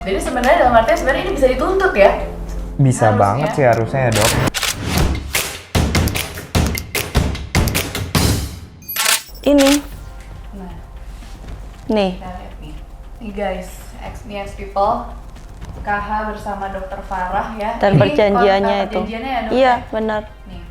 Jadi sebenarnya dalam artian sebenarnya ini bisa dituntut ya? Bisa Harusnya. banget sih harusnya ya, Dok. Ini, Nah, nih. kita lihat nih. Nih guys, ex people, KH bersama Dokter Farah ya. Dan Ini perjanjiannya kontak itu. Perjanjiannya ya, Dok? Iya, benar. Nih.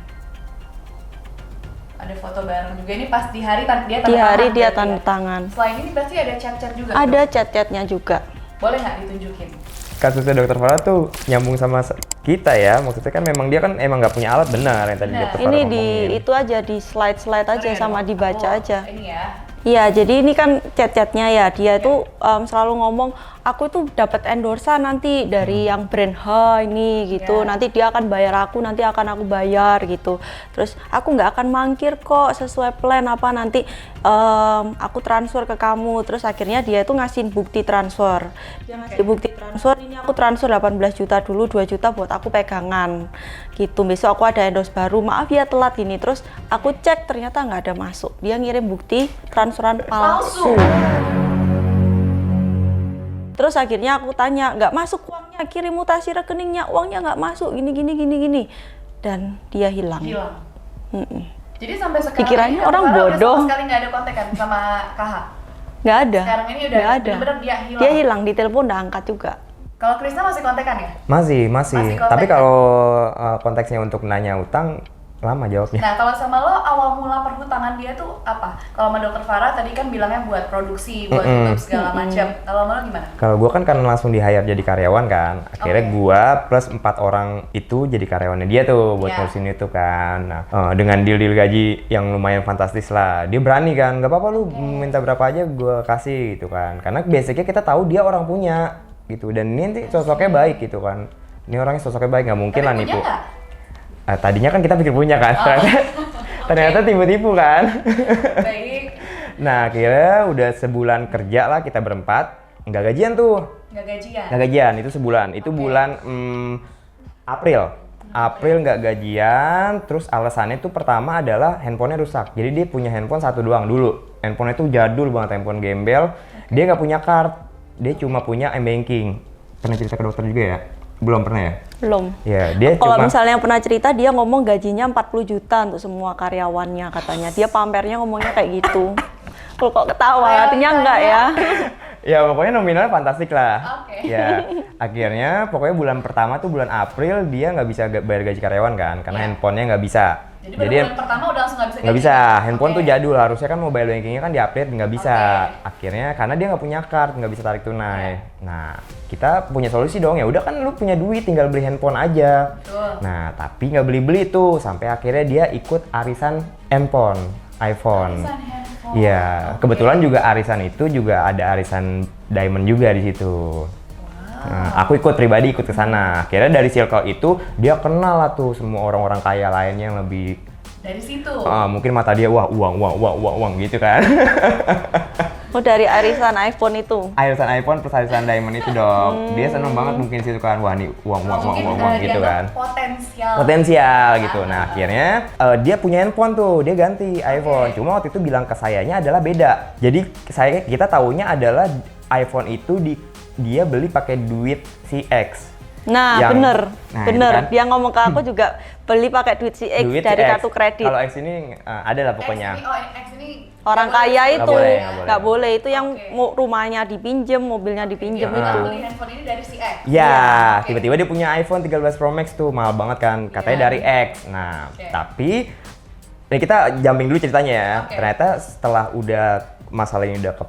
Ada foto bareng juga. Ini pas di hari dia Di hari tangan dia berarti tanda ya? tangan. Selain ini berarti ada chat-chat juga? Ada Dok? chat-chatnya juga. Boleh nggak ditunjukin? Kasusnya Dokter Farah tuh nyambung sama kita ya. Maksudnya kan memang dia kan emang nggak punya alat benar yang tadi Benar. Dokter Farah Ini ngomongin. itu aja di slide-slide aja Sorry ya, sama Dok. dibaca Aku aja. Ini ya. Iya, jadi ini kan chat-chatnya ya. Dia itu selalu ngomong, aku tuh dapat endorsan nanti dari yang brand H ini gitu. Iya. Nanti dia akan bayar aku, nanti akan aku bayar gitu. Terus aku nggak akan mangkir kok sesuai plan apa nanti aku transfer ke kamu. Terus akhirnya dia itu ngasih bukti transfer. Dia ngasih bukti transfer, ini aku transfer 18 juta dulu, 2 juta buat aku pegangan gitu. Besok aku ada endorse baru, maaf ya telat gini. Terus aku cek ternyata nggak ada masuk. Dia ngirim bukti transferan palsu. Terus akhirnya aku tanya, nggak masuk uangnya, kirim mutasi rekeningnya, uangnya nggak masuk, gini. Dan dia hilang. Hilang. Mm-mm. Jadi sampai sekarang Pikirannya ini orang Dokter Farah udah bodoh. sama sekali nggak ada kontekan sama KH. Nggak ada. Sekarang ini udah Nggak ada. bener-bener dia hilang. Dia hilang, di telepon udah angkat juga. Kalau Krisna masih kontekan ya? Masih. Masih kontak Tapi kan? kalau konteksnya untuk nanya utang, lama jawabnya. Nah, kalau sama lo awal mula perhutangan dia tuh apa? Kalau sama Dokter Farah tadi kan bilangnya buat produksi, buat YouTube segala macam. Kalau sama lo gimana? Kalau gua kan karena langsung di-hire jadi karyawan kan. Akhirnya Oke. gua plus 4 orang itu jadi karyawannya dia tuh buat Ya. ngurusin itu kan. Nah, dengan deal-deal gaji yang lumayan fantastis lah. Dia berani kan, nggak apa-apa lu minta berapa aja gua kasih gitu kan. Karena basicnya kita tahu dia orang punya gitu. Dan ini nanti sosoknya baik gitu kan. Ini orangnya sosoknya baik, nggak mungkin lah Tapi nipu. punya nggak? Tadinya kan kita pikir punya kan, ternyata tipu-tipu kan. Baik, Nah akhirnya udah sebulan kerja lah kita berempat, nggak gajian tuh. nggak gajian. Nggak gajian, itu sebulan. Itu Oke. bulan April nggak gajian, terus alasannya tuh pertama adalah handphonenya rusak. Jadi dia punya handphone satu doang dulu. Handphonenya tuh jadul banget, handphone gembel. Dia nggak punya card, dia cuma punya m-banking. Pernah cerita ke dokter juga ya? Belum pernah ya? Belum. Ya, dia Kalau cuma... misalnya pernah cerita, dia ngomong gajinya 40 juta untuk semua karyawannya katanya. Dia pamernya ngomongnya kayak gitu. Kok ketawa, artinya enggak ya? Ya pokoknya nominalnya fantastik lah. Oke. Ya akhirnya pokoknya bulan pertama tuh bulan April dia nggak bisa bayar gaji karyawan kan karena Ya. handphonenya nggak bisa. Jadi bulan pertama udah langsung nggak bisa nggak gaji? bisa, handphone Oke. tuh jadul, harusnya kan mobile bankingnya kan di-update, nggak bisa. Oke. Akhirnya karena dia nggak punya card, nggak bisa tarik tunai. Nah kita punya solusi dong, ya udah kan lu punya duit tinggal beli handphone aja. Betul. Nah tapi nggak beli-beli tuh sampai akhirnya dia ikut arisan handphone, iPhone. Arisan handphone. Iya, Oke. kebetulan juga arisan itu juga ada arisan diamond juga di situ. Nah, aku pribadi ikut ke sana. Akhirnya dari circle itu dia kenal lah tuh semua orang-orang kaya lainnya yang lebih Dari situ. mungkin mata dia wah uang gitu kan. Oh, dari arisan iPhone itu. Arisan iPhone plus arisan diamond itu dong. Dia seneng banget mungkin situ kan, wah nih uang Mungkin gitu kan. dianggap potensial. Potensial gitu. Nah akhirnya dia punya handphone tuh, dia ganti iPhone. Cuma waktu itu bilang ke sayanya adalah beda. Jadi kita taunya adalah iPhone itu dia beli pakai duit si X. Nah, Yang- bener. nah, Bener. itu kan. Dia ngomong ke aku juga beli pakai duit si X Duit dari si X. kartu kredit. Kalau X ini ada lah pokoknya. X ini Orang nggak boleh kaya disebut. itu boleh. nggak boleh. Itu yang Oke. rumahnya dipinjem, mobilnya dipinjem Dia itu. beli handphone ini dari si X. Ya, Oke. tiba-tiba dia punya iPhone 13 Pro Max tuh, mahal banget kan, katanya Iya. dari X. Nah, Oke. tapi ya kita jumping dulu ceritanya ya. Oke. Ternyata setelah udah masalah ini udah ke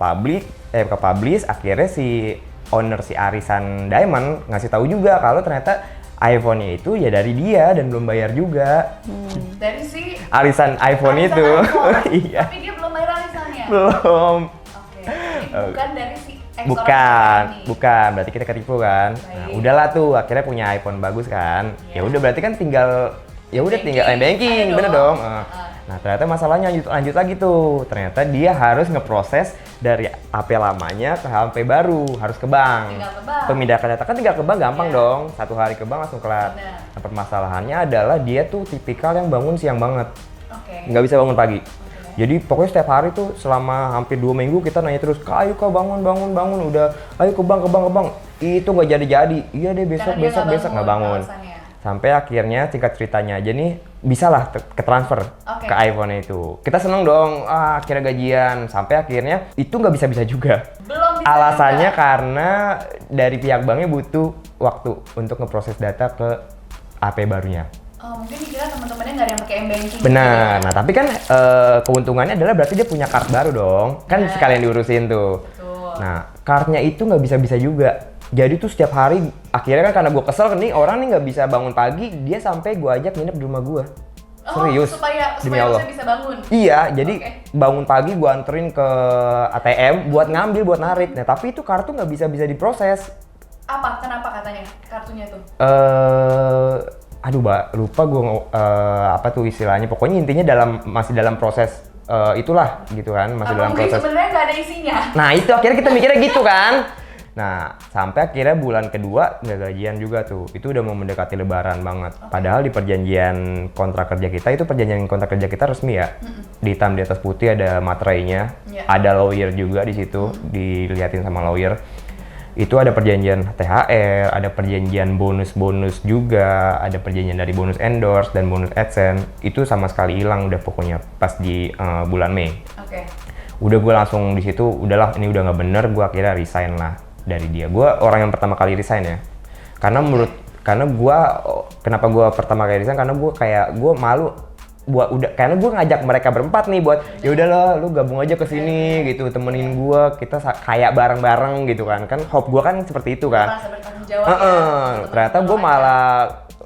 publish, akhirnya si owner si arisan Diamond ngasih tahu juga kalau ternyata iPhone-nya itu ya dari dia dan belum bayar juga. Dari si Arisan iPhone arisan itu. iPhone. Iya. Tapi dia belum bayar arisannya. Belum. Oke. Jadi bukan dari si X Bukan, orang ini. bukan. Berarti kita ketipu kan. Nah, Baik. udahlah tuh, akhirnya punya iPhone bagus kan. Iya. Ya udah berarti kan tinggal tinggal banking, Ada bener dong. dong. Nah, ternyata masalahnya lanjut lagi tuh. Ternyata dia harus ngeproses dari HP lamanya ke HP baru, harus ke bank. Tinggal ke bank. Pemindahkan data kan tinggal ke bank gampang Iya. dong. 1 hari ke bank langsung kelar. Benar. Nah, permasalahannya adalah dia tuh tipikal yang bangun siang banget. Oke. Nggak bisa bangun pagi. Jadi pokoknya setiap hari tuh selama hampir 2 minggu kita nanya terus, ayo kak bangun, udah, ayo ke bank. itu nggak jadi-jadi. Iya deh besok Karena dia besok nggak bangun. alasannya. Sampai akhirnya singkat ceritanya aja nih bisa lah ke transfer Oke. ke iPhone itu. Kita seneng dong, akhirnya gajian. Sampai akhirnya itu nggak bisa-bisa juga. Belum bisa Alasannya juga. karena dari pihak banknya butuh waktu untuk ngeproses data ke HP barunya. Oh, mungkin dikira teman-temannya nggak ada yang pakai m-banking. Benar. Nah, tapi kan keuntungannya adalah berarti dia punya card baru dong. Kan Benar. sekalian diurusin tuh. Betul. Nah, cardnya itu nggak bisa-bisa juga. Jadi tuh setiap hari, akhirnya kan karena gue kesel nih orang nih nggak bisa bangun pagi, dia sampai gue ajak nginep di rumah gue. Serius, supaya demi Allah. bisa bangun. Iya, jadi Oke. bangun pagi gue anterin ke ATM buat ngambil, buat narik. Nah, tapi itu kartu nggak bisa-bisa diproses. Apa? Kenapa katanya kartunya tuh? Aduh, Mbak, lupa gue apa tuh istilahnya. Pokoknya intinya masih dalam proses itulah gitu kan, masih dalam Mungkin proses. sebenarnya nggak ada isinya. Nah, itu akhirnya kita mikirnya gitu kan. Nah, sampai akhirnya bulan kedua nggak gajian juga tuh. Itu udah mau mendekati lebaran banget. Padahal di perjanjian kontrak kerja kita, itu perjanjian kontrak kerja kita resmi ya. Di hitam di atas putih ada materainya, Iya. ada lawyer juga di situ, diliatin sama lawyer. Itu ada perjanjian THR, ada perjanjian bonus-bonus juga, ada perjanjian dari bonus endorse dan bonus AdSense. Itu sama sekali hilang udah pokoknya pas di bulan Mei. Oke. Udah gue langsung di situ, udahlah ini udah nggak bener, gue akhirnya resign lah dari dia. Gue orang yang pertama kali resign ya, karena kenapa gue pertama kali resign, karena gue malu karena gue ngajak mereka berempat nih buat ya udahlah lu gabung aja ke sini gitu, temenin gue, kita kayak bareng-bareng gitu kan hope gue kan seperti itu kan. Merasa bertanggung jawab ya. Ternyata gue malah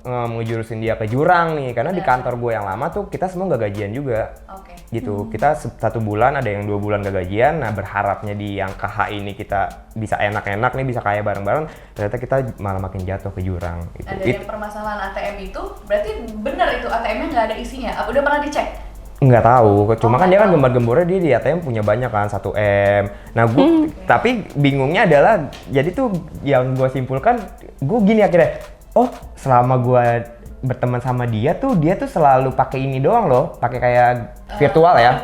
ngejurusin dia ke jurang nih, karena di kantor gue yang lama tuh kita semua gak gajian juga. Oke. Gitu, kita 1 bulan, ada yang 2 bulan gak gajian. Nah, berharapnya di yang KH ini kita bisa enak-enak nih, bisa kaya bareng-bareng, ternyata kita malah makin jatuh ke jurang. Nah, dari yang permasalahan ATM itu, berarti bener itu ATM-nya nggak ada isinya? Apa udah pernah dicek? Nggak tahu, cuma kan nggak dia kan tahu. gembar-gembornya dia di ATM punya banyak kan, 1M. Nah, gue tapi bingungnya adalah, jadi tuh yang gue simpulkan, gue gini akhirnya, oh selama gue berteman sama dia tuh selalu pakai ini doang loh, pakai kayak virtual ya,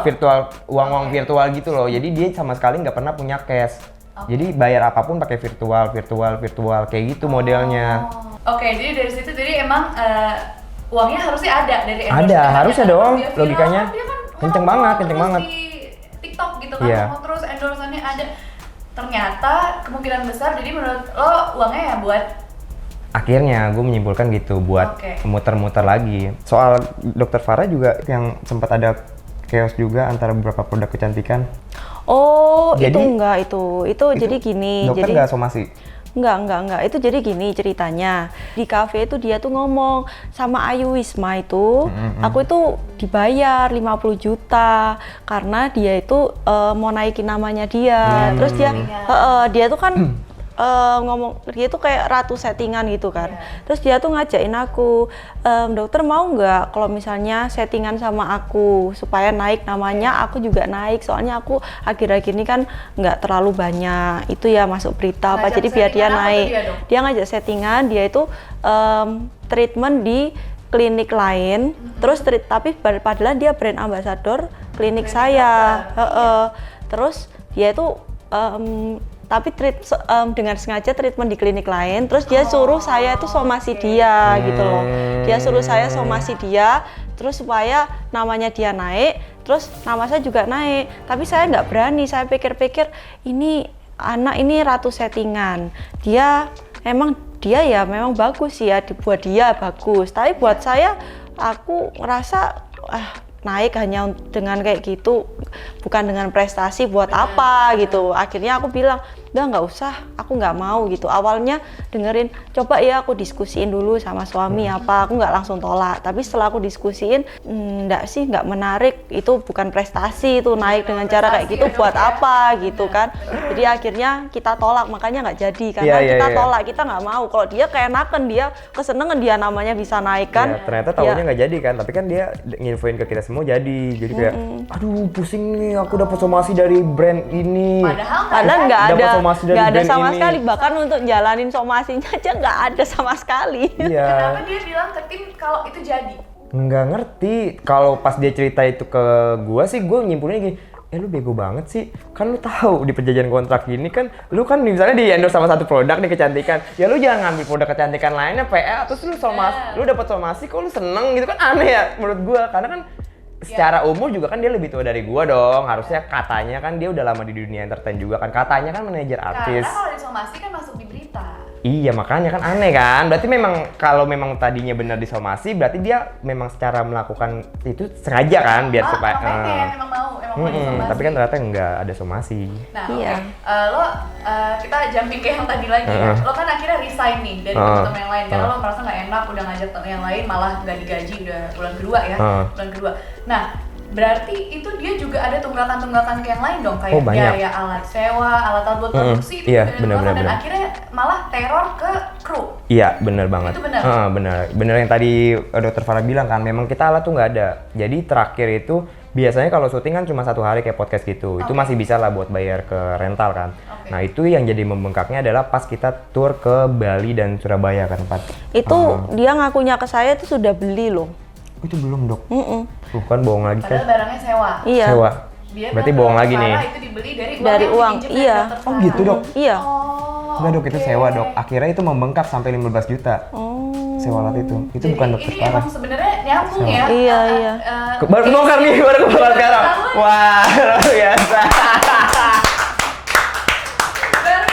virtual uang virtual gitu loh. Jadi dia sama sekali nggak pernah punya cash. Jadi bayar apapun pakai virtual kayak gitu modelnya. Oke, jadi dari situ jadi emang uangnya harusnya ada dari Ada, endorse-nya. harusnya Kan dong, dia viral, logikanya. dia kan Kenceng ngomong banget, terus kenceng banget. di TikTok gitu kan, Iya. ngomong terus endorse-nya ada. Ternyata kemungkinan besar jadi menurut lo uangnya ya buat Akhirnya gue menyimpulkan gitu buat Oke. muter-muter lagi. Soal Dokter Farah juga yang sempat ada chaos juga antara beberapa produk kecantikan. Oh, Jadi- itu enggak itu jadi gini. Dokter Jadi nggak somasi? enggak. Itu jadi gini ceritanya. Di kafe itu dia tuh ngomong sama Ayu Wisma itu, aku itu dibayar 50 juta karena dia itu mau naikin namanya dia. Terus dia tuh kan ngomong, dia tuh kayak ratu settingan gitu kan. Terus dia tuh ngajakin aku, dokter mau nggak kalau misalnya settingan sama aku supaya naik namanya, aku juga naik. Soalnya aku akhir-akhir ini kan nggak terlalu banyak itu ya masuk berita apa, Ngajak jadi biar dia settingan apa tuh naik. dia, Dok? Dia ngajak settingan, dia itu treatment di klinik lain, terus tapi padahal dia brand ambassador klinik saya. Terus dia itu tapi dengan sengaja treatment di klinik lain, terus dia suruh saya itu somasi dia gitu loh. Dia suruh saya somasi dia, terus supaya namanya dia naik, terus nama saya juga naik. Tapi saya nggak berani, saya pikir-pikir ini anak ini ratu settingan. Dia memang bagus sih ya, buat dia bagus. Tapi buat saya, aku ngerasa naik hanya dengan kayak gitu, bukan dengan prestasi buat apa gitu. Akhirnya aku bilang, udah nggak usah, aku nggak mau gitu. Awalnya dengerin, coba ya aku diskusiin dulu sama suami apa, aku nggak langsung tolak. Tapi setelah aku diskusiin, nggak menarik, itu bukan prestasi, itu naik dengan cara kayak gitu buat apa gitu kan. Jadi akhirnya kita tolak, makanya nggak jadi karena kita tolak, kita nggak mau. Kalau dia keenakan, dia kesenengan, dia namanya bisa naik kan. Ya, ternyata tahunya nggak jadi kan, tapi kan dia nginfoin ke kita semua jadi kayak, aduh pusing nih, aku dapat somasi dari brand ini. padahal Nggak Dapat ada somasi dari nggak ada brand sama ini. sekali, bahkan untuk jalanin somasinya aja nggak ada sama sekali. Iya. kenapa dia bilang ke tim kalau itu jadi? Nggak ngerti. Kalau pas dia cerita itu ke gua sih, gua nyimpulinnya gini, lu bego banget sih, kan lu tahu di perjanjian kontrak gini kan, lu kan misalnya di endorse sama satu produk nih kecantikan, ya lu jangan ngambil produk kecantikan lainnya PA, terus lu lu dapat somasi kok lu seneng gitu kan, aneh ya menurut gua, karena kan secara umur juga kan dia lebih tua dari gua dong, harusnya katanya kan dia udah lama di dunia entertain juga kan, katanya kan manajer artis. Karena kalau disomasi kan masuk di berita. Iya makanya kan aneh kan, berarti memang kalau memang tadinya benar disomasi, berarti dia memang secara melakukan itu sengaja kan biar supaya. Emang mau disomasi. Tapi kan ternyata nggak ada somasi. Nah, Iya. Kita jumping ke yang tadi lagi ya. Lo kan akhirnya resign nih dari teman yang lain karena lo merasa nggak enak, udah ngajak teman yang lain malah nggak digaji udah bulan kedua ya, bulan kedua. Nah, berarti itu dia juga ada tunggakan-tunggakan ke yang lain dong, kayak biaya alat sewa, alat buat produksi itu iya, juga ada tunggakan dan akhirnya malah teror ke kru. Iya, benar banget. Itu benar. Benar yang tadi Dokter Farah bilang kan, memang kita alat tuh nggak ada. Jadi terakhir itu biasanya kalau syuting kan cuma 1 hari kayak podcast gitu, itu masih bisa lah buat bayar ke rental kan. Nah itu yang jadi membengkaknya adalah pas kita tour ke Bali dan Surabaya kan tempat. Itu dia ngakunya ke saya itu sudah beli loh. Itu belum dok. Bukan bohong lagi kan? Padahal barangnya sewa. Iya. Sewa. Dia berarti bohong lagi nih. Itu dibeli dari uang. Iya. Oh gitu dok? Iya. Enggak dok, itu sewa dok. Akhirnya itu membengkak sampai 15 juta. Sewa alat itu. Itu bukan Dokter Ini Farah. emang sebenarnya nyambung ya. Iya, iya. Baru kebongkar nih, baru kebongkar sekarang. Wah, luar biasa.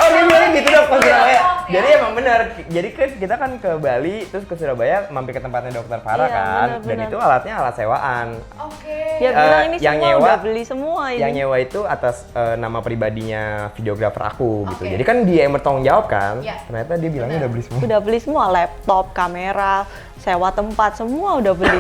Oh dia bilang gitu dok ke Surabaya. Jadi emang benar. Jadi kita kan ke Bali terus ke Surabaya mampir ke tempatnya Dokter Farah Iya, kan. bener, Dan bener. itu alatnya alat sewaan. Oke. Dia bilang ini yang semua nyewa- udah beli semua ini. Yang nyewa itu atas nama pribadinya videografer aku gitu. Jadi kan dia yang bertanggung jawab kan. Iya. Ternyata dia bilangnya udah beli semua. Udah beli semua, laptop, kamera, sewa tempat, semua udah beli.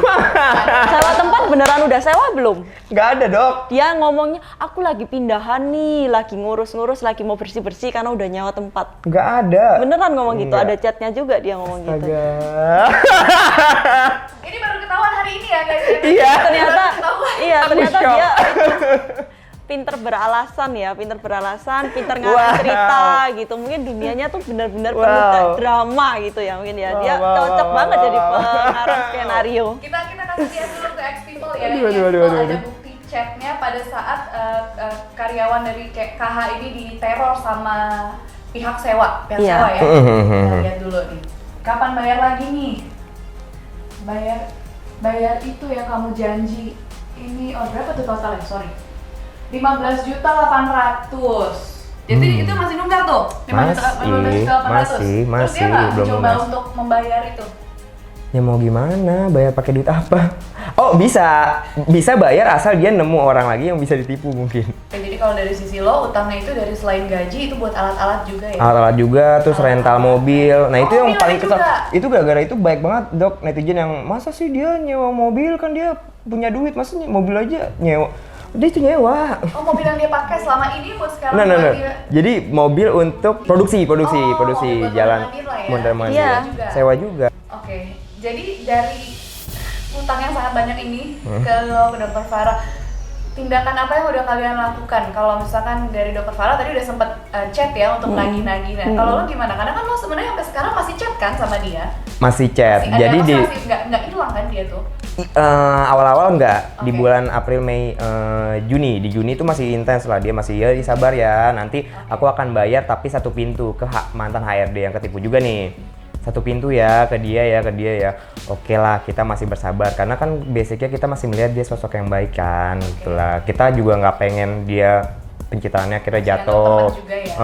Sewa tempat beneran udah sewa belum? Nggak ada dok. Dia ngomongnya, aku lagi pindahan nih, lagi ngurus-ngurus, lagi mau bersih-bersih karena udah nyewa tempat. Nggak ada. Beneran ngomong gitu, Enggak. ada chatnya juga dia ngomong gitu. Astaga. Ini baru ketahuan hari ini ya guys. Iya. Ternyata, iya Aku ternyata shock. dia pinter beralasan ya, pinter beralasan, pinter ngasih Wow. cerita gitu. Mungkin dunianya tuh benar-benar Wow. penuh drama gitu ya mungkin ya. Dia Wow, wow, cocok wow, banget wow, jadi wow. pengarang skenario. Kita kasih lihat dulu ke X People ya. Aduh, Ini aduh, aduh, ada aduh. bukti chatnya pada saat karyawan dari KH ini diteror sama pihak sewa, Iya. sewa ya. Kita lihat dulu nih. Kapan bayar lagi nih? Bayar itu ya kamu janji. Ini berapa tuh totalnya? Sorry. 15.800.000. Jadi itu masih nunggak tuh? 15.800.000. Terus dia nggak belum mencoba lunas. untuk membayar itu? Ya mau gimana, bayar pakai duit apa? Oh bisa bayar asal dia nemu orang lagi yang bisa ditipu mungkin. Oke, jadi kalau dari sisi lo, utangnya itu dari selain gaji itu buat alat-alat juga ya? Alat-alat juga, terus rental mobil. Nah itu yang mobil paling kesel. juga. Itu gara-gara itu baik banget dok, netizen yang masa sih dia nyewa mobil, kan dia punya duit, masa mobil aja nyewa. Dia itu nyewa. Oh, mobil yang dia pakai selama ini buat sekarang Nah. buat dia. Jadi mobil untuk produksi mobil buat jalan mondar-mandir lah ya. mondar-mandir. Iya. Sewa juga. Oke, jadi dari utang yang sangat banyak ini ke lo, ke Dokter Farah, tindakan apa yang udah kalian lakukan? Kalau misalkan dari Dokter Farah tadi udah sempet chat ya untuk nagih-nagih. Nah, kalau lo gimana? Karena kan lo sebenarnya sampai sekarang masih chat kan sama dia? Masih chat. Masih ada, Jadi di masih nggak hilang kan dia tuh? awal-awal enggak, di Oke. bulan April, Mei, Juni. Di Juni itu masih intens lah, dia masih ya sabar ya, nanti aku akan bayar tapi satu pintu ke mantan HRD yang ketipu juga nih. Satu pintu ya ke dia ya. Oke lah, kita masih bersabar karena kan basicnya kita masih melihat dia sosok yang baik kan, gitulah. Kita juga nggak pengen dia pencitraannya akhirnya Kasihan jatuh. teman juga ya.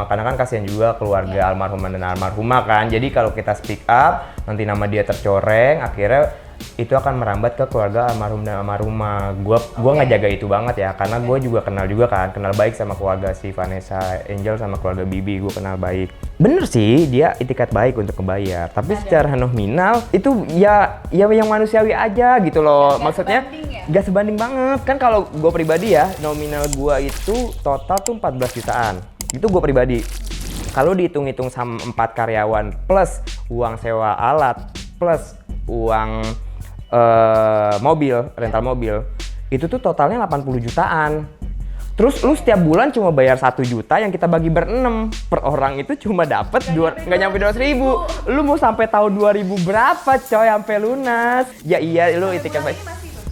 Karena kan kasihan juga keluarga almarhum dan almarhumah kan. Jadi kalau kita speak up, nanti nama dia tercoreng, akhirnya itu akan merambat ke keluarga almarhum dan almarhumah. Gua nggak jaga itu banget ya, karena gue juga kenal baik sama keluarga si Vanessa Angel sama keluarga Bibi, gue kenal baik. Bener sih dia itikat baik untuk membayar, tapi secara nominal itu ya yang manusiawi aja gitu loh. Nggak Maksudnya sebanding ya? gak sebanding banget kan. Kalau gue pribadi ya, nominal gue itu total tuh 14 jutaan. Itu gue pribadi. Kalau dihitung-hitung sama 4 karyawan plus uang sewa alat plus uang mobil, rental mobil, itu tuh totalnya 80 jutaan. Terus lu setiap bulan cuma bayar 1 juta yang kita bagi berenam per orang, itu cuma dapet nggak nyampe 200.000. Lu mau sampai tahun 2000 berapa coy sampai lunas? Ya iya lu tiket baik. Ini masih tuh.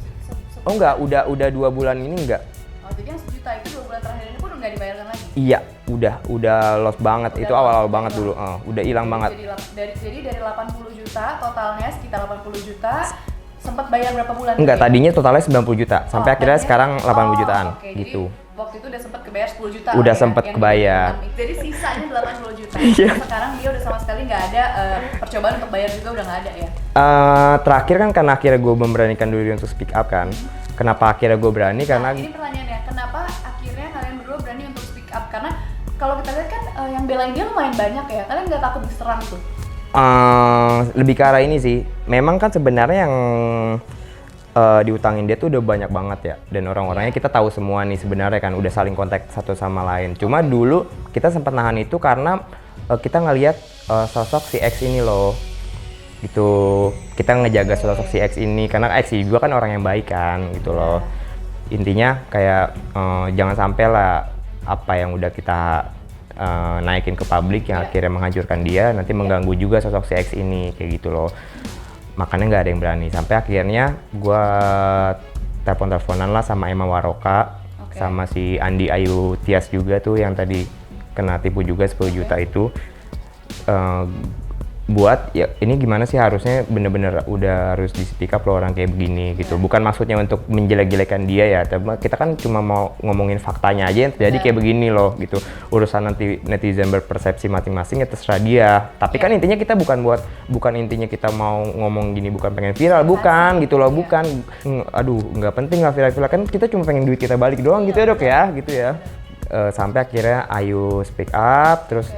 Oh enggak, udah 2 bulan ini enggak. Oh, Jadi yang 1 juta itu 2 bulan terakhir ini pun nggak dibayarkan lagi? Iya, udah lost banget. Udah itu awal-awal banget dulu, udah hilang banget. Jadi dari 80 juta totalnya sekitar 80 juta, sempat bayar berapa bulan? Enggak, tadinya totalnya 90 juta, sampai akhirnya sekarang 80 jutaan gitu. Jadi waktu itu udah sempat kebayar 10 juta. Udah sempat kebayar. Jadi sisanya 80 juta. Iya. Sekarang dia udah sama sekali nggak ada percobaan untuk bayar juga, udah nggak ada ya? Terakhir kan karena akhirnya gue memberanikan diri untuk speak up kan. Kenapa akhirnya gue berani? Karena ini pertanyaannya, kenapa akhirnya kalian berdua berani untuk speak up? Karena kalau kita lihat kan yang belain dia lumayan banyak ya, kalian nggak takut diserang tuh? Lebih ke arah ini sih. Memang kan sebenarnya yang diutangin dia tuh udah banyak banget ya, dan orang-orangnya kita tahu semua nih sebenarnya kan, udah saling kontak satu sama lain. Cuma dulu kita sempat nahan itu karena kita ngelihat sosok si X ini loh, gitu. Kita ngejaga sosok si X ini karena X juga kan orang yang baik kan, gitu loh. Intinya kayak jangan sampai lah apa yang udah kita naikin ke publik yang akhirnya menghancurkan dia, nanti mengganggu juga sosok si X ini, kayak gitu loh. Makanya nggak ada yang berani, sampai akhirnya gue telepon-teleponan lah sama Emma Waroka, sama si Andi Ayu Tias juga tuh yang tadi kena tipu juga 10 juta itu. Buat ya ini gimana sih, harusnya bener-bener udah harus di speak up loh orang kayak begini gitu. Bukan maksudnya untuk menjelek-jelekan dia ya, tapi kita kan cuma mau ngomongin faktanya aja yang terjadi kayak begini loh gitu. Urusan nanti netizen berpersepsi masing-masing ya terserah dia. Tapi kan intinya kita bukan intinya kita mau ngomong gini bukan pengen viral, bukan gitu loh, bukan. Aduh, nggak penting lah viral-viral, kan kita cuma pengen duit kita balik doang gitu ya Dok ya, gitu ya. Sampai akhirnya Ayu speak up, terus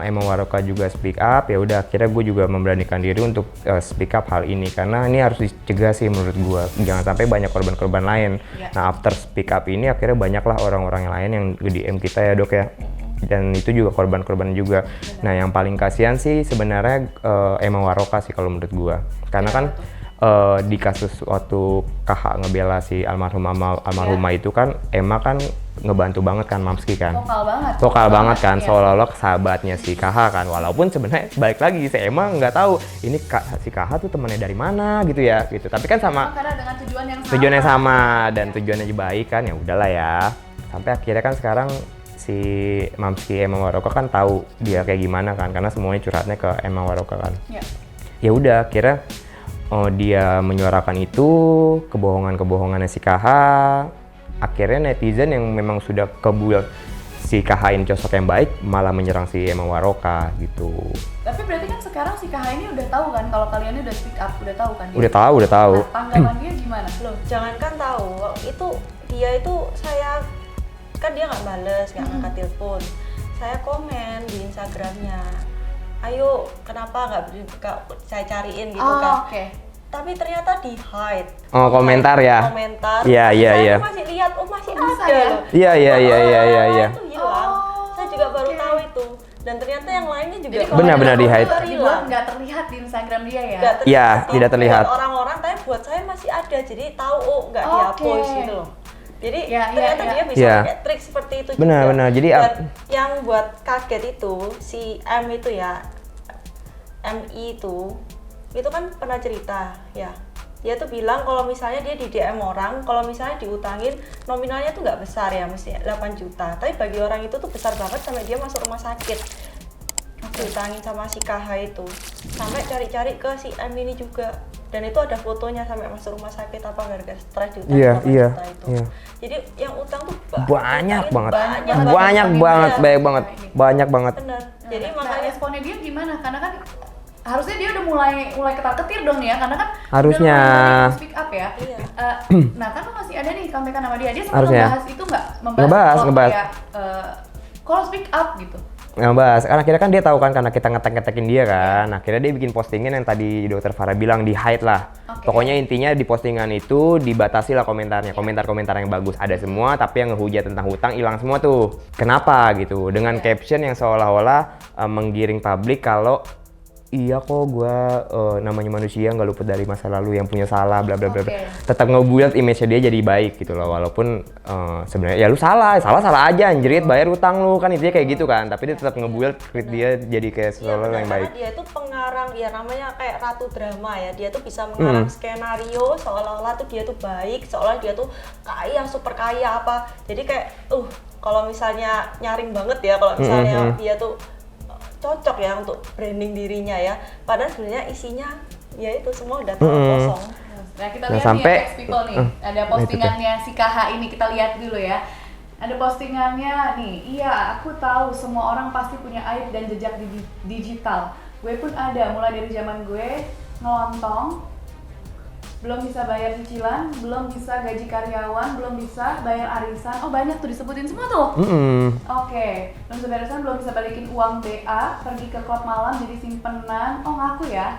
Emma Waroka juga speak up. Ya udah akhirnya gue juga memberanikan diri untuk speak up hal ini, karena ini harus dicegah sih menurut gue, jangan sampai banyak korban-korban lain. Nah after speak up ini akhirnya banyaklah orang-orang yang lain yang nge-DM kita ya Dok ya, dan itu juga korban-korban juga. Nah yang paling kasihan sih sebenarnya Emma Waroka sih kalau menurut gue, karena kan di kasus waktu KH ngebela si almarhumah itu kan Emma kan ngebantu banget kan Mamski kan, vokal banget kan, seolah-olah sahabatnya si KH kan, walaupun sebenarnya balik lagi si Emma nggak tahu ini si KH tuh temannya dari mana gitu ya gitu, tapi kan sama karena dengan tujuan yang sama dan tujuannya baik kan, ya udahlah ya. Sampai akhirnya kan sekarang si Mamski Emma Waroka kan tahu dia kayak gimana kan, karena semuanya curhatnya ke Emma Waroka kan. Ya udah akhirnya dia menyuarakan itu kebohongannya si KH. Akhirnya netizen yang memang sudah kebul si KH ini sosok yang baik malah menyerang si Emma Waroka gitu. Tapi berarti kan sekarang si KH ini udah tahu kan kalau kalian ini udah speak up, udah tahu kan dia? Udah tahu. Nah, tanggapan dia gimana? Loh, jangankan tahu, dia itu saya kan dia nggak bales, nggak ngangkat telepon. Saya komen di Instagramnya, ayo kenapa nggak saya cariin gitu kan. Tapi ternyata di hide. Komentar ya. Komentar. Iya. Saya masih lihat, masih bisa ada ya? loh. Iya. Itu hilang. Saya juga baru tahu itu. Dan ternyata yang lainnya juga. Jadi benar-benar di hide. Nggak terlihat di Instagram dia ya? Iya, tidak terlihat. Buat orang-orang, tapi buat saya masih ada. Jadi tahu nggak dihapus gitu loh. Jadi ternyata dia bisa pakai trik seperti itu juga. Benar. Jadi yang buat kaget itu si M itu ya, MI itu kan pernah cerita ya. Dia tuh bilang kalau misalnya dia di DM orang, kalau misalnya diutangin nominalnya tuh nggak besar ya, mesti 8 juta. Tapi bagi orang itu tuh besar banget sampai dia masuk rumah sakit. Diutangin sama si KH itu. Sampai cari-cari ke si M ini juga. Dan itu ada fotonya sampai masuk rumah sakit apa gara-gara stres diutangin 8 juta itu. Jadi yang utang tuh banyak banget. Benar. Jadi makanya responnya dia gimana? Karena kan harusnya dia udah mulai ketar-ketir dong ya, karena kan harusnya udah speak up ya. Nah kan lo masih ada nih kontekan sama dia sempat membahas itu nggak? Ngebahas. Kalau speak up gitu. Ngebahas, karena akhirnya kan dia tahu kan, karena kita ngetek-ngetekin dia kan. Akhirnya dia bikin postingan yang tadi Dokter Farah bilang, di hide lah. Pokoknya intinya di postingan itu dibatasi lah komentarnya, komentar-komentar yang bagus ada semua, tapi yang ngehujat tentang hutang hilang semua tuh. Kenapa gitu? Dengan caption yang seolah-olah menggiring publik kalau iya kok gue namanya manusia nggak luput dari masa lalu yang punya salah bla bla bla. Tetap ngebuild image dia jadi baik gitu loh, walaupun sebenarnya ya lu salah aja anjrit, bayar utang lu kan, intinya kayak gitu kan, tapi dia tetap ngebuild dia jadi kayak seolah yang baik. Dia itu pengarang orang ya namanya kayak ratu drama ya, dia tuh bisa mengarang skenario seolah-olah tuh dia tuh baik, seolah dia tuh kaya, super kaya apa. Jadi kayak kalau misalnya nyaring banget ya kalau misalnya dia tuh cocok ya untuk branding dirinya ya, padahal sebenarnya isinya ya itu semua udah kosong. Nah kita lihat nih X People nih, ada postingannya si KH ini, kita lihat dulu ya. Ada postingannya nih, iya aku tahu semua orang pasti punya aib dan jejak digital. Gue pun ada, mulai dari zaman gue ngelontong, belum bisa bayar cicilan, belum bisa gaji karyawan, belum bisa bayar arisan. Oh banyak tuh disebutin semua tuh. Oke, belum bisa bayar arisan, belum bisa balikin uang BA, pergi ke klub malam jadi simpenan. Oh ngaku ya?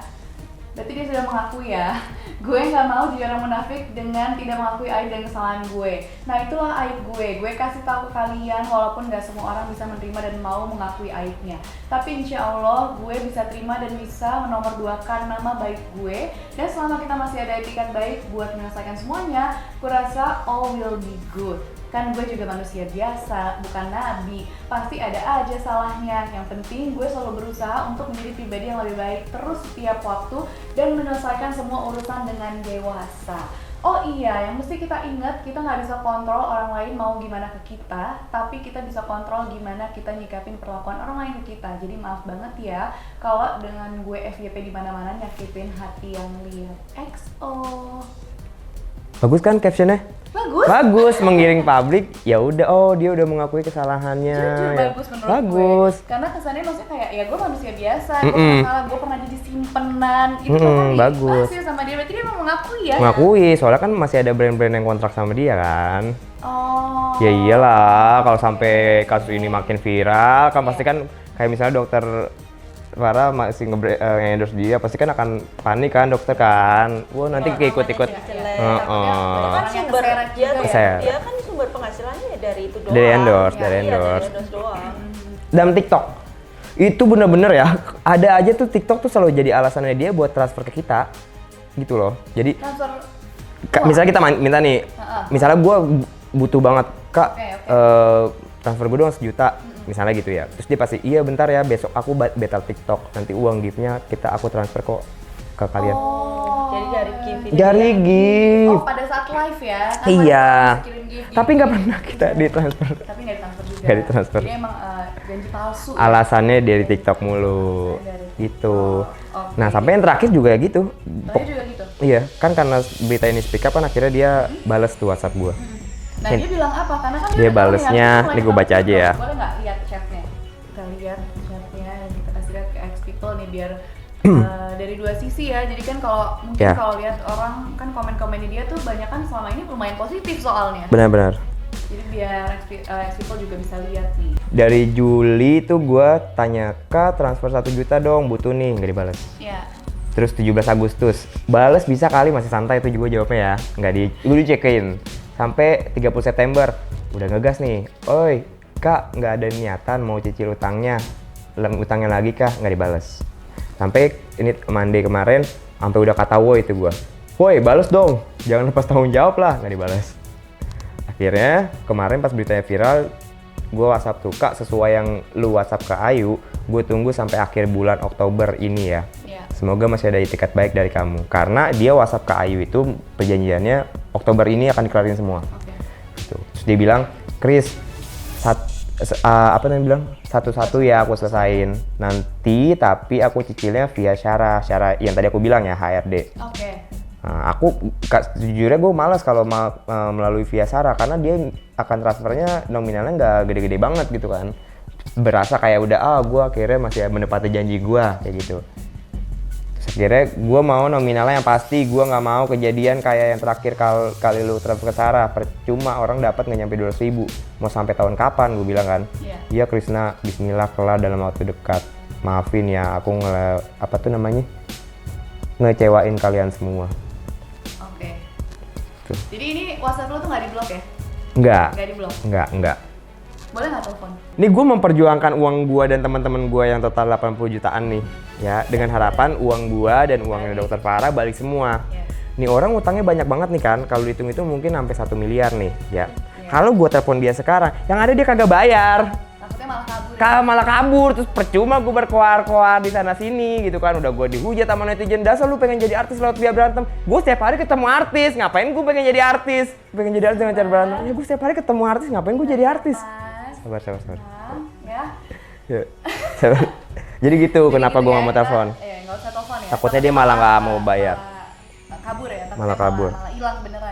Berarti dia sudah mengakui ya. Gue nggak mau jadi orang munafik dengan tidak mengakui aib dan kesalahan gue. Nah itulah aib gue. Gue kasih tahu ke kalian walaupun nggak semua orang bisa menerima dan mau mengakui aibnya. Tapi insya Allah gue bisa terima dan bisa menomorduakan nama baik gue. Dan selama kita masih ada etikat baik buat menyelesaikan semuanya, gue rasa all will be good. Kan gue juga manusia biasa, bukan nabi. Pasti ada aja salahnya. Yang penting gue selalu berusaha untuk menjadi pribadi yang lebih baik terus setiap waktu dan menyelesaikan semua urusan dengan dewasa. Oh iya, yang mesti kita ingat, kita nggak bisa kontrol orang lain mau gimana ke kita, tapi kita bisa kontrol gimana kita nyikapin perlakuan orang lain ke kita. Jadi maaf banget ya kalau dengan gue FYP di mana-mana nyakitin hati yang lihat. XO. Bagus kan captionnya? Bagus, mengiring publik. Ya udah, dia udah mengakui kesalahannya. Jujur ya. bagus menurut bagus. gue. Karena kesannya maksudnya kayak ya gue manusia biasa, gue pernah salah, gue pernah jadi simpenan. Itu kan bagus. Masih sama dia, berarti dia mau mengakui ya? Mengakui, soalnya kan masih ada brand-brand yang kontrak sama dia kan. Oh. Ya iyalah, kalau sampai kasus ini makin viral, kan pasti kan kayak misalnya dokter Farah masih nge-endorse dia, pasti kan akan panik kan dokter kan. Wah nanti ikut-ikut. Kan sumber dia kan sumber penghasilannya dari itu doang. Dari endorse. Doang. Dalam TikTok itu bener-bener ya, ada aja tuh TikTok tuh selalu jadi alasannya dia buat transfer ke kita, gitu loh. Jadi misalnya kita minta nih, misalnya gue butuh banget kak, transfer gue doang 1 juta. Misalnya gitu ya, terus dia pasti iya bentar ya besok aku battle TikTok, nanti uang giftnya aku transfer kok ke kalian. Jadi dari gift. Oh pada saat live ya? Kan iya. Gift. Tapi nggak pernah kita ditransfer. Tapi nggak ditransfer juga. Nggak ditransfer. Jadi emang janji palsu. Alasannya dari TikTok mulu, gitu. Okay. Nah sampai yang terakhir juga gitu. Juga gitu. Iya, kan karena berita ini speak up kan akhirnya dia balas tuh WhatsApp gua. Nah dia bilang apa? Karena kan dia balesnya, ini gue baca aja ya. Boleh nggak lihat chatnya? Kita lihat chatnya, kita kasih lihat ke X People nih biar dari 2 sisi ya. Jadi kan kalau mungkin kalau lihat orang kan komen-komennya dia tuh banyak kan selama ini lumayan positif soalnya. Benar-benar. Jadi biar X People juga bisa lihat nih. Dari Juli tuh gue tanya Kak transfer 1 juta dong, butuh nih, nggak dibales. Iya. Terus 17 Agustus, bales bisa kali, masih santai itu juga jawabnya ya, gue dicekin. Sampai 30 September, udah ngegas nih, oi kak nggak ada niatan mau cicil utangnya lagi kah, nggak dibales. Sampai ini Monday kemarin, sampai udah kata woi itu gua, woi bales dong, jangan lepas tanggung jawab lah, nggak dibales. Akhirnya kemarin pas beritanya viral, gua WhatsApp tuh kak sesuai yang lu WhatsApp ke Ayu, gue tunggu sampai akhir bulan Oktober ini ya. Semoga masih ada itikat baik dari kamu. Karena dia WhatsApp ke Ayu itu perjanjiannya Oktober ini akan dikelarin semua. Gitu. Terus dia bilang, Chris, satu-satu ya aku selesain nanti, tapi aku cicilnya via Syara yang tadi aku bilang ya HRD. Nah, sejujurnya gue malas kalau melalui via Syara karena dia akan transfernya nominalnya nggak gede-gede banget gitu kan. Berasa kayak udah gue akhirnya masih menepati janji gue kayak gitu. Akhirnya gue mau nominalnya yang pasti, gue nggak mau kejadian kayak yang terakhir kali lu transfer ke Sarah, percuma orang dapat nggak nyampe 200.000, mau sampai tahun kapan gue bilang kan. Iya Krisna, bismillah kelar dalam waktu dekat, maafin ya aku ngecewain kalian semua. Jadi ini WhatsApp lu tuh nggak di-blok ya? Enggak. Nggak di-blok? Enggak. Boleh nggak telepon? Ini gue memperjuangkan uang gue dan teman-teman gue yang total 80 jutaan nih, ya, dengan harapan uang gue dan uangnya Dokter Farah balik semua. Nih orang utangnya banyak banget nih kan, kalau dihitung itu mungkin sampai 1 miliar nih, ya. Kalau gue telepon dia sekarang, yang ada dia kagak bayar. Takutnya maksudnya malah kabur ya? Malah kabur, terus percuma gue berkoar-koar di sana sini gitu kan. Udah gue dihujat sama netizen, dasar lu pengen jadi artis lewat via berantem. Gue setiap hari ketemu artis, ngapain gue pengen jadi artis? Pengen jadi artis dengan cara berantem. Ya gue setiap hari ketemu artis, ngapain gue jadi artis? Sabar. Ya. Jadi gitu, kenapa gue gak mau telepon? Iya, nggak usah telepon ya. Takutnya dia malah nggak mau bayar. Kabur ya? Malah kabur. Malah hilang beneran.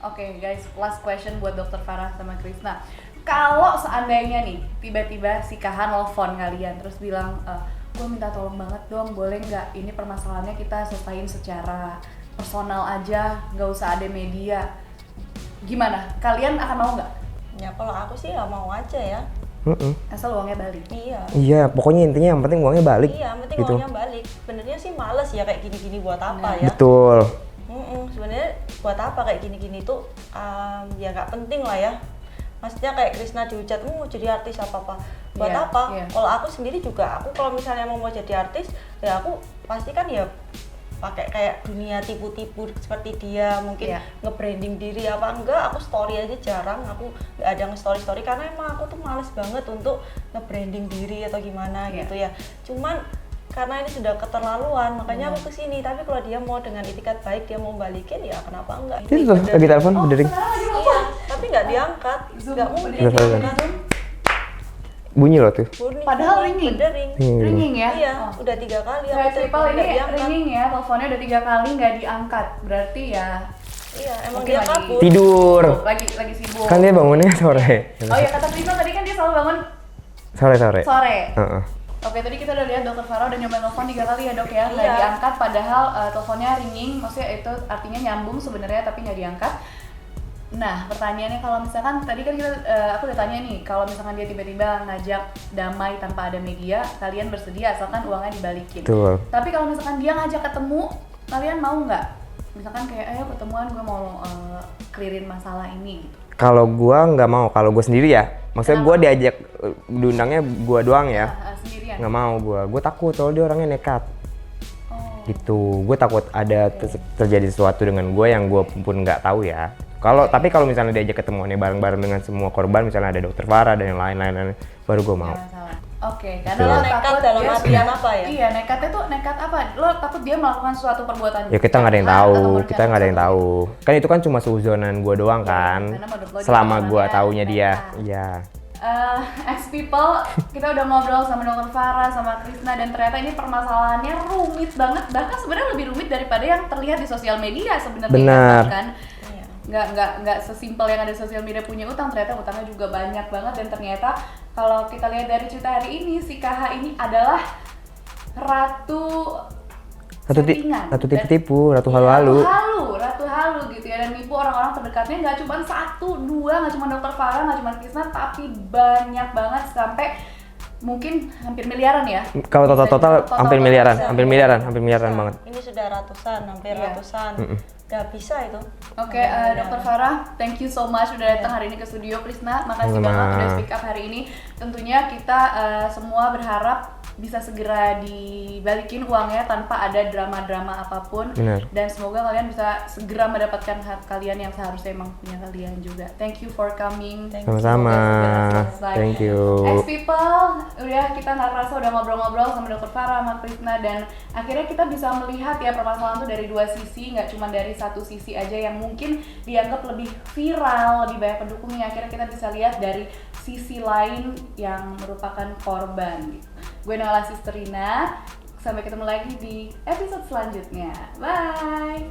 Oke guys, last question buat Dr. Farah sama Krisna. Kalau seandainya nih, tiba-tiba si Kahan nelfon kalian terus bilang, gue minta tolong banget dong, boleh nggak ini permasalahannya kita selesaiin secara personal aja, nggak usah ada media. Gimana? Kalian akan mau nggak? Ya kalau aku sih ya mau aja ya. Asal uangnya balik. Iya, pokoknya intinya yang penting uangnya balik. Iya, yang penting gitu. uangnya balik. Sebenarnya sih males ya kayak gini-gini buat apa ya? Betul. Sebenarnya buat apa kayak gini-gini tuh ya nggak penting lah ya. Maksudnya kayak Krisna dihujat, mau jadi artis apa-apa. Buat apa? Kalau aku sendiri juga, aku kalau misalnya mau jadi artis, ya aku pasti kan ya pakai kayak dunia tipu-tipu seperti dia, mungkin nge-branding diri apa enggak, aku story aja jarang, aku nggak ada nge-story karena emang aku tuh males banget untuk nge-branding diri atau gimana gitu ya. Cuman karena ini sudah keterlaluan, makanya aku kesini. Tapi kalau dia mau dengan itikat baik, dia mau balikin, ya kenapa enggak? Itu tuh lagi telepon, berdering. Iya, tapi nggak diangkat, nggak mungkin diangkat. Bunyi loh tuh. Padahal ringing. Ringing ya? Iya, udah 3 kali. People ini ringing ya, teleponnya udah 3 kali nggak diangkat. Berarti ya. Iya, emang dia kabur. Tidur. Lagi sibuk. Kan dia bangunnya sore. Oh iya, kata Krisna tadi kan dia selalu bangun sore. Oke, tadi kita udah lihat Dr. Farah udah nyoba telepon 3 kali ya dok ya, nggak diangkat, padahal teleponnya ringing, maksudnya itu artinya nyambung sebenarnya tapi nggak diangkat. Nah, pertanyaannya kalau misalkan tadi kan aku udah tanya nih, kalau misalkan dia tiba-tiba ngajak damai tanpa ada media, kalian bersedia asalkan uangnya dibalikin. Betul. Tapi kalau misalkan dia ngajak ketemu, kalian mau nggak? Misalkan kayak, ayo ketemuan, gue mau clearin masalah ini gitu. Kalau gua nggak mau, kalau gue sendiri ya, maksudnya gue diajak diundangnya gue doang ya, sendirian? nggak mau gue takut soalnya dia orangnya nekat. Gitu, gue takut ada terjadi sesuatu dengan gue yang gue pun nggak tahu ya. Tapi kalau misalnya diajak ketemuannya bareng-bareng dengan semua korban, misalnya ada Dr. Farah dan yang lain-lain, baru gue mau. Oke, karena lo nekat dalam artian apa ya? Iya, nekatnya tuh nekat apa? Lo takut dia melakukan suatu perbuatan. Ya kita nggak ada yang tahu, Kan itu kan cuma seuzonan gue doang kan. Selama gue taunya dia, iya. Ex people, kita udah ngobrol sama Dr. Farah, sama Krisna, dan ternyata ini permasalahannya rumit banget. Bahkan sebenarnya lebih rumit daripada yang terlihat di sosial media sebenarnya. Benar. Kan? Nggak sesimpel yang ada di sosial media punya utang, ternyata utangnya juga banyak banget. Dan ternyata kalau kita lihat dari cerita hari ini, si KH ini adalah ratu tipu-tipu, ratu halu-halu gitu ya, dan nipu orang-orang terdekatnya. Nggak cuma 1, 2, nggak cuma Dr. Farah, nggak cuma Krisna, tapi banyak banget sampai mungkin hampir miliaran ya. Kalau total hampir miliaran banget. Ini sudah hampir ratusan. Gak bisa itu. Oke, Dr. Farah, thank you so much udah datang hari ini ke studio. Krisna, makasih banget udah speak up hari ini. Tentunya kita semua berharap bisa segera dibalikin uangnya tanpa ada drama-drama apapun. Benar. Dan semoga kalian bisa segera mendapatkan hak kalian yang seharusnya emang punya kalian juga. Thank you for coming. Sama-sama. Thank you. Ex people, udah kita nggak kerasa udah ngobrol-ngobrol sama Dr. Farah, sama Krisna, dan akhirnya kita bisa melihat ya permasalahan itu dari 2 sisi, nggak cuma dari satu sisi aja yang mungkin dianggap lebih viral, lebih banyak pendukungnya. Akhirnya kita bisa lihat dari sisi lain yang merupakan korban. Gue Nala Sisterina, sampai ketemu lagi di episode selanjutnya. Bye!